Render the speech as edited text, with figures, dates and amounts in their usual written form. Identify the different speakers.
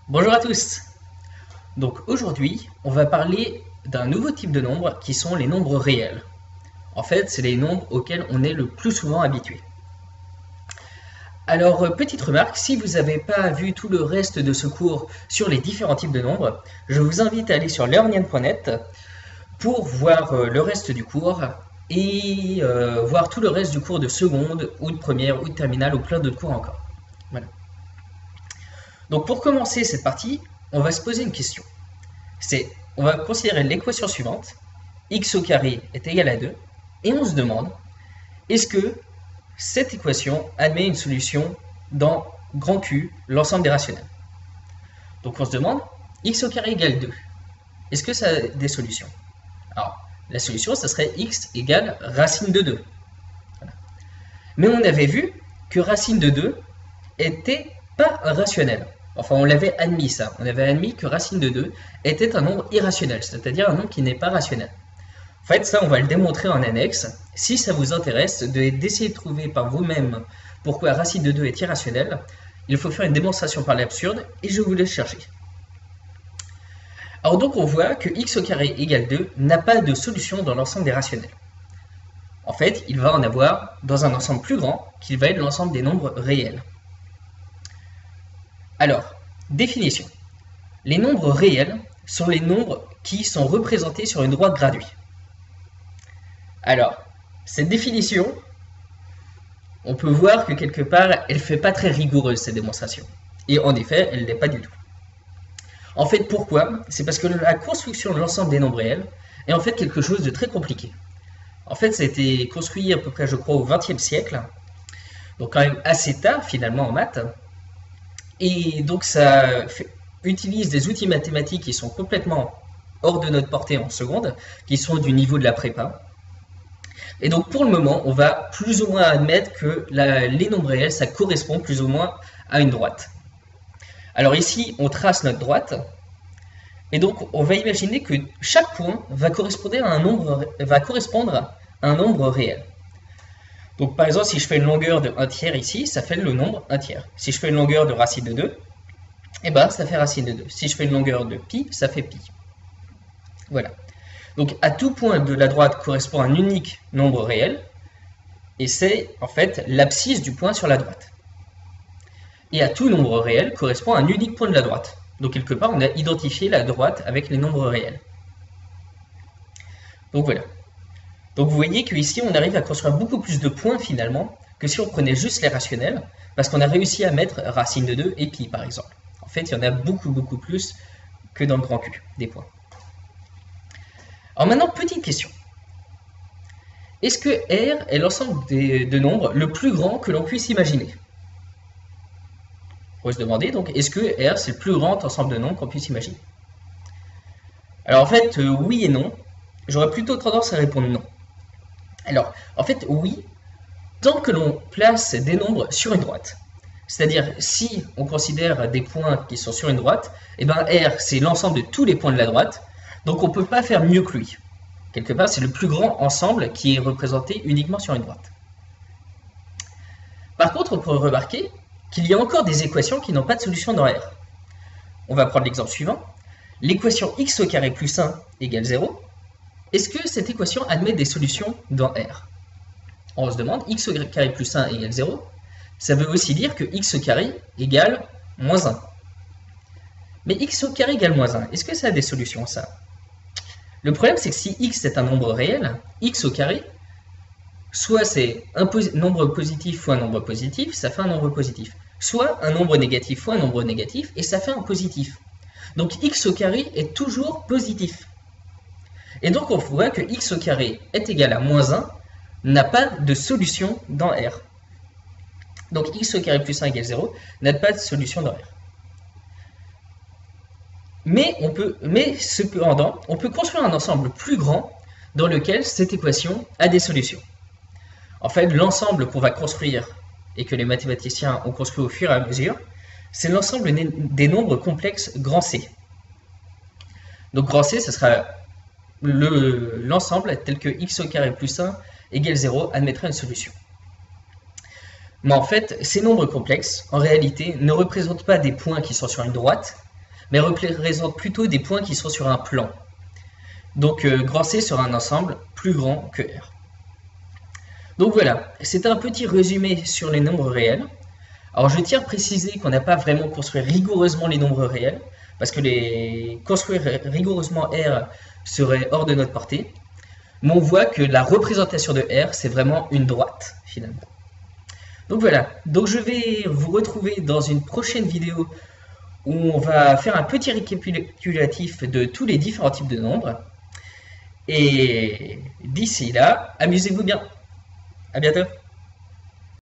Speaker 1: Bonjour à tous. Donc aujourd'hui, on va parler d'un nouveau type de nombre qui sont les nombres réels. En fait, c'est les nombres auxquels on est le plus souvent habitué. Alors, petite remarque, si vous n'avez pas vu tout le reste de ce cours sur les différents types de nombres, je vous invite à aller sur learnian.net pour voir le reste du cours et voir tout le reste du cours de seconde ou de première ou de terminale ou plein d'autres cours encore. Voilà. Donc pour commencer cette partie, on va se poser une question. On va considérer l'équation suivante, x au carré est égal à 2, et on se demande, est-ce que cette équation admet une solution dans grand Q, l'ensemble des rationnels? Donc on se demande, x au carré égale 2, est-ce que ça a des solutions? Alors, la solution, ça serait x égale racine de 2. Voilà. Mais on avait vu que racine de 2 était pas rationnel. Enfin, on l'avait admis ça. On avait admis que racine de 2 était un nombre irrationnel, c'est-à-dire un nombre qui n'est pas rationnel. En fait, ça, on va le démontrer en annexe. Si ça vous intéresse d'essayer de trouver par vous-même pourquoi racine de 2 est irrationnel, il faut faire une démonstration par l'absurde et je vous laisse chercher. Alors donc, on voit que x au carré égale 2 n'a pas de solution dans l'ensemble des rationnels. En fait, il va en avoir dans un ensemble plus grand qui va être l'ensemble des nombres réels. Alors, définition. Les nombres réels sont les nombres qui sont représentés sur une droite graduée. Alors, cette définition, on peut voir que quelque part, elle ne fait pas très rigoureuse, cette démonstration. Et en effet, elle ne l'est pas du tout. En fait, pourquoi? C'est parce que la construction de l'ensemble des nombres réels est en fait quelque chose de très compliqué. En fait, ça a été construit à peu près, je crois, au XXe siècle. Donc quand même assez tard, finalement, en maths. Et donc ça utilise des outils mathématiques qui sont complètement hors de notre portée en seconde, qui sont du niveau de la prépa. Et donc pour le moment, on va plus ou moins admettre que les nombres réels, ça correspond plus ou moins à une droite. Alors ici, on trace notre droite, et donc on va imaginer que chaque point va correspondre à un nombre réel. Donc par exemple, si je fais une longueur de 1 tiers ici, ça fait le nombre 1 tiers. Si je fais une longueur de racine de 2, eh ben, ça fait racine de 2. Si je fais une longueur de pi, ça fait pi. Voilà. Donc à tout point de la droite correspond un unique nombre réel, et c'est en fait l'abscisse du point sur la droite. Et à tout nombre réel correspond un unique point de la droite. Donc quelque part, on a identifié la droite avec les nombres réels. Donc voilà. Donc vous voyez qu'ici, on arrive à construire beaucoup plus de points finalement que si on prenait juste les rationnels, parce qu'on a réussi à mettre racine de 2 et pi par exemple. En fait, il y en a beaucoup plus que dans le grand Q, des points. Alors maintenant, petite question. Est-ce que R est l'ensemble de nombres le plus grand que l'on puisse imaginer? On va se demander donc, est-ce que R c'est le plus grand ensemble de nombres qu'on puisse imaginer? Alors en fait, oui et non. J'aurais plutôt tendance à répondre non. Alors, en fait, oui, tant que l'on place des nombres sur une droite. C'est-à-dire, si on considère des points qui sont sur une droite, eh ben R, c'est l'ensemble de tous les points de la droite, donc on ne peut pas faire mieux que lui. Quelque part, c'est le plus grand ensemble qui est représenté uniquement sur une droite. Par contre, on pourrait remarquer qu'il y a encore des équations qui n'ont pas de solution dans R. On va prendre l'exemple suivant. L'équation x au carré plus 1 égale 0. Est-ce que cette équation admet des solutions dans R? On se demande, x au carré plus 1 égale 0, ça veut aussi dire que x au carré égale moins 1. Mais x au carré égale moins 1, est-ce que ça a des solutions, ça? Le problème, c'est que si x est un nombre réel, x au carré, soit c'est un nombre positif fois un nombre positif, ça fait un nombre positif. Soit un nombre négatif fois un nombre négatif, et ça fait un positif. Donc x au carré est toujours positif. Et donc on voit que x au carré est égal à moins 1 n'a pas de solution dans R. Donc x au carré plus 1 égale 0 n'a pas de solution dans R. Mais cependant, on peut construire un ensemble plus grand dans lequel cette équation a des solutions. En fait, l'ensemble qu'on va construire et que les mathématiciens ont construit au fur et à mesure, c'est l'ensemble des nombres complexes grand C. Donc grand C, ce sera l'ensemble tel que x au carré plus 1 égale 0 admettrait une solution. Mais en fait, ces nombres complexes, en réalité, ne représentent pas des points qui sont sur une droite, mais représente plutôt des points qui sont sur un plan. Donc grand C sera un ensemble plus grand que R. Donc voilà, c'est un petit résumé sur les nombres réels. Alors je tiens à préciser qu'on n'a pas vraiment construit rigoureusement les nombres réels, parce que construire rigoureusement R serait hors de notre portée. Mais on voit que la représentation de R, c'est vraiment une droite, finalement. Donc voilà, donc je vais vous retrouver dans une prochaine vidéo où on va faire un petit récapitulatif de tous les différents types de nombres. Et d'ici là, amusez-vous bien. À bientôt.